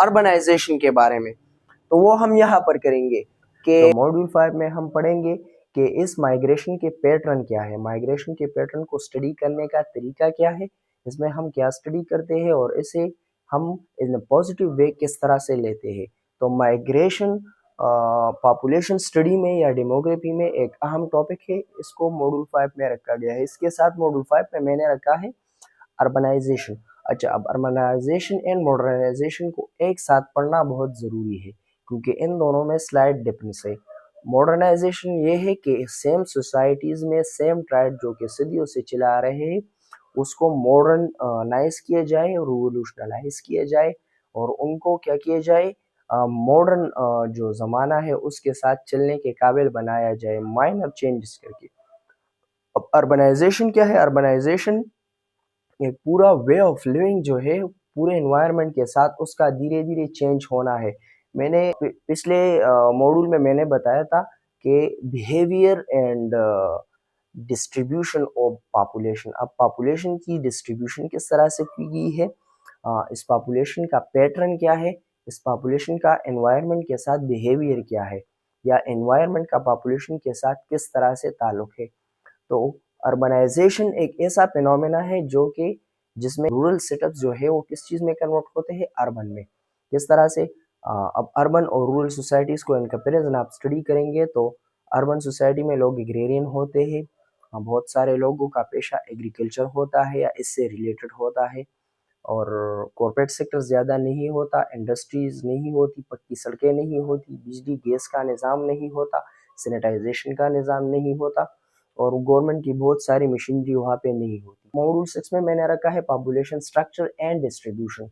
Urbanisation के बारे में, तो वो हम यहाँ पर करेंगे कि तो मॉड्यूल 5 में हम पढ़ेंगे कि इस माइग्रेशन के पैटर्न क्या है, माइग्रेशन के पैटर्न को स्टडी करने का तरीका क्या है, इसमें हम क्या स्टडी करते हैं और इसे हम इन पॉजिटिव वे किस तरह से लेते हैं। तो माइग्रेशन पॉपुलेशन स्टडी में या डेमोग्राफी में एक अहम टॉपिक है, इसको मॉड्यूल 5 में रखा गया है। इसके साथ मॉड्यूल 5 में मैंने रखा है अर्बनाइजेशन। अच्छा, अब अर्बनाइजेशन एंड मॉडर्नाइजेशन को एक साथ पढ़ना बहुत ज़रूरी है क्योंकि इन दोनों में स्लाइड डिफरेंस है। मॉडर्नाइजेशन ये है कि सेम सोसाइटीज़ में सेम ट्राइब जो कि सदियों से चला रहे हैं उसको मॉडर्नाइज किया जाए, रिवोल्यूशनलाइज किया जाए और उनको क्या किया जाए, मॉडर्न जो ज़माना है उसके साथ चलने के काबिल बनाया जाए माइनर चेंजेस करके। अब अर्बनाइजेशन क्या है? अर्बनाइजेशन एक पूरा वे ऑफ लिविंग जो है पूरे एनवायरनमेंट के साथ उसका धीरे धीरे चेंज होना है। मैंने पिछले मॉड्यूल में मैंने बताया था कि behaviour and distribution of population. अब पॉपुलेशन की डिस्ट्रीब्यूशन किस तरह से की गई है, इस पॉपुलेशन का पैटर्न क्या है, इस पॉपुलेशन का एनवायरनमेंट के साथ बिहेवियर क्या है, या एनवायरनमेंट का पॉपुलेशन के साथ किस तरह से ताल्लुक है। तो अर्बनाइजेशन एक ऐसा फिनोमेना है जो कि जिसमें रूरल सेटअप जो है वो किस चीज़ में कन्वर्ट होते हैं, अर्बन में। किस तरह से अब अर्बन और रूरल सोसाइटीज़ को इन कंपेरिजन आप स्टडी करेंगे तो अर्बन सोसाइटी में लोग एग्रेरियन होते हैं, बहुत सारे लोगों का पेशा एग्रीकल्चर होता है या इससे रिलेटेड होता है, और कॉर्पोरेट सेक्टर ज़्यादा नहीं होता, इंडस्ट्रीज़ नहीं होती, पक्की सड़कें नहीं होती, बिजली गैस का निज़ाम नहीं होता, सैनिटाइजेशन का निज़ाम नहीं होता और गवर्नमेंट की बहुत सारी मशीनरी वहाँ पे नहीं होती। मॉड्यूल 6 में मैंने रखा है पॉपुलेशन स्ट्रक्चर एंड डिस्ट्रीब्यूशन।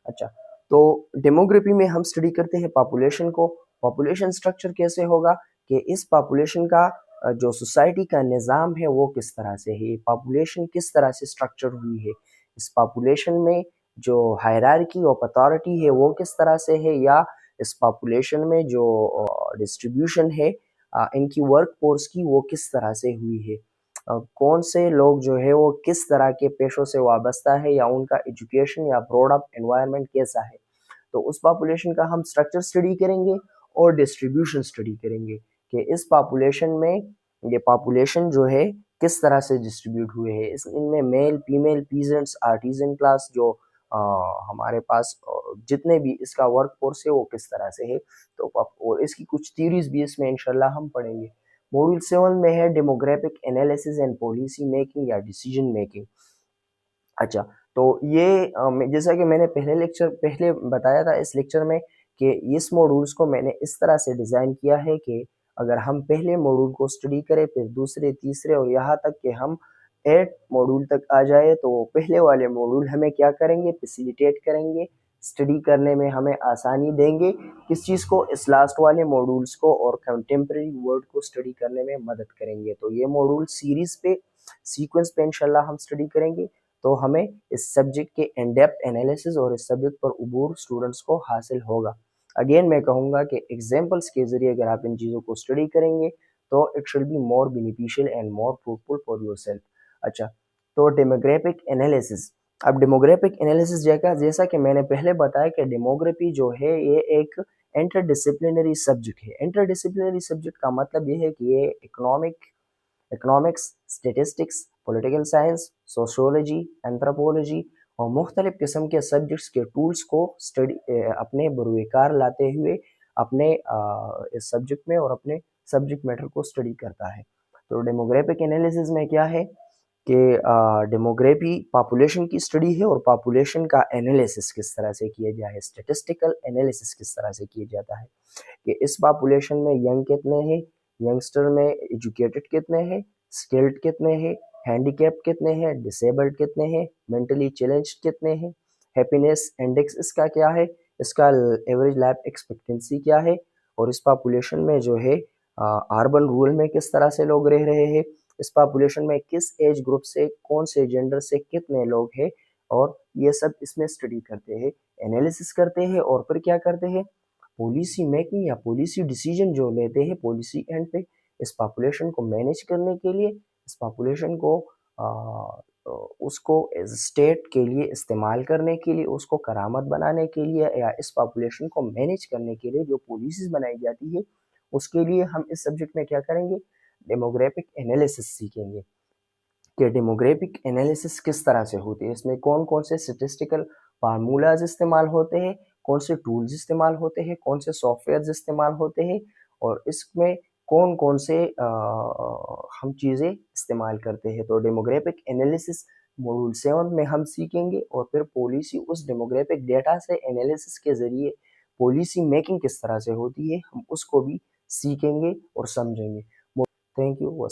अच्छा, तो डेमोग्राफी में हम स्टडी करते हैं पॉपुलेशन को। पॉपुलेशन स्ट्रक्चर कैसे होगा कि इस पॉपुलेशन का जो सोसाइटी का निज़ाम है वो किस तरह से है, पॉपुलेशन किस तरह से स्ट्रक्चर हुई है, इस पॉपुलेशन में जो हायरार्की ऑफ अथॉरिटी है वो किस तरह से है, या इस पॉपुलेशन में जो डिस्ट्रीब्यूशन है इनकी वर्क फोर्स की वो किस तरह से हुई है, कौन से लोग जो है वो किस तरह के पेशों से वाबस्ता है, या उनका एजुकेशन या ब्रॉड अप एनवायरनमेंट कैसा है। तो उस पॉपुलेशन का हम स्ट्रक्चर स्टडी करेंगे और डिस्ट्रीब्यूशन स्टडी करेंगे कि इस पॉपुलेशन में ये पॉपुलेशन जो है किस तरह से डिस्ट्रीब्यूट हुए हैं, इनमें male female peasants artisan class जो हमारे पास जितने भी इसका वर्क फोर्स है वो किस तरह से है। तो और इसकी कुछ थ्योरीज भी इसमें इंशाल्लाह हम पढ़ेंगे। मॉड्यूल 7 में है demographic analysis and policy making या डिसीजन मेकिंग। अच्छा, तो ये जैसा कि मैंने पहले बताया था इस लेक्चर में कि इस मॉड्यूल्स को मैंने इस तरह से डिज़ाइन किया है कि अगर हम पहले मॉड्यूल को स्टडी करें फिर दूसरे तीसरे और यहाँ तक कि हम 8 मॉड्यूल तक आ जाए तो पहले वाले मॉड्यूल हमें क्या करेंगे, फैसिलिटेट करेंगे, स्टडी करने में हमें आसानी देंगे। किस चीज़ को? इस लास्ट वाले मॉड्यूल्स को और कंटेम्प्रेरी वर्ड को स्टडी करने में मदद करेंगे। तो ये मॉड्यूल सीरीज़ पे सीक्वेंस पे इंशाल्लाह हम स्टडी करेंगे तो हमें इस सब्जेक्ट के इन डेप्थ एनालिसिस और इस सब्जेक्ट पर उबूर स्टूडेंट्स को हासिल होगा। अगेन मैं कहूँगा कि एग्जाम्पल्स के ज़रिए अगर आप इन चीज़ों को स्टडी करेंगे तो it should be more beneficial and more fruitful for yourself. अच्छा, तो डेमोग्राफिक एनालिसिस। अब डेमोग्राफिक एनालिसिस जैसा कि मैंने पहले बताया कि डेमोग्राफी जो है ये एक इंटरडिसिप्लिनरी सब्जेक्ट है। इंटरडिसिप्लिनरी सब्जेक्ट का मतलब ये है कि ये economics, statistics, political science, sociology, anthropology और मुख्तलिफ़ किस्म के सब्जेक्ट्स के टूल्स को अपने बरूएकार लाते हुए अपने इस सब्जेक्ट में और अपने सब्जेक्ट मैटर को स्टडी करता है। तो डेमोग्राफिक एनालिसिस में क्या है कि डेमोग्राफी पॉपुलेशन की स्टडी है और पॉपुलेशन का एनालिसिस किस तरह से किया जाए है, स्टेटिस्टिकल एनालिसिस किस तरह से किया जाता है कि इस पॉपुलेशन में यंग कितने हैं, यंगस्टर में एजुकेटेड कितने हैं, स्किल्ड कितने हैं, हैंडीकैप कितने हैं, डिसेबल्ड कितने हैं, मेंटली चैलेंज्ड कितने हैं, हैप्पीनेस इंडेक्स इसका क्या है, इसका एवरेज लाइफ एक्सपेक्टेंसी क्या है, और इस पॉपुलेशन में जो है अर्बन रूरल में किस तरह से लोग रह रहे हैं, इस पॉपुलेशन में किस एज ग्रुप से कौन से जेंडर से कितने लोग हैं, और ये सब इसमें स्टडी करते हैं, एनालिसिस करते हैं और फिर क्या करते हैं, पॉलिसी मेकिंग या पॉलिसी डिसीजन जो लेते हैं पॉलिसी एंड पे इस पॉपुलेशन को मैनेज करने के लिए, इस पॉपुलेशन को उसको स्टेट के लिए इस्तेमाल करने के लिए, उसको करामत बनाने के लिए या इस पॉपुलेशन को मैनेज करने के लिए जो पॉलिसीज बनाई जाती है, उसके लिए हम इस सब्जेक्ट में क्या करेंगे, डेमोग्राफिक एनालिसिस सीखेंगे कि डेमोग्राफिक एनालिसिस किस तरह से होती है, इसमें कौन कौन से स्टेटिस्टिकल फार्मूलाज इस्तेमाल होते हैं, कौन से टूल्स इस्तेमाल होते हैं, कौन से सॉफ्टवेयर इस्तेमाल होते हैं, और इसमें कौन कौन से हम चीज़ें इस्तेमाल करते हैं। तो डेमोग्राफिक एनालिसिस मॉड्यूल 7 में हम सीखेंगे, और फिर पॉलिसी उस डेमोग्राफिक डेटा से एनालिसिस के ज़रिए पॉलिसी मेकिंग किस तरह से होती है, हम उसको भी सीखेंगे और समझेंगे। Thank you.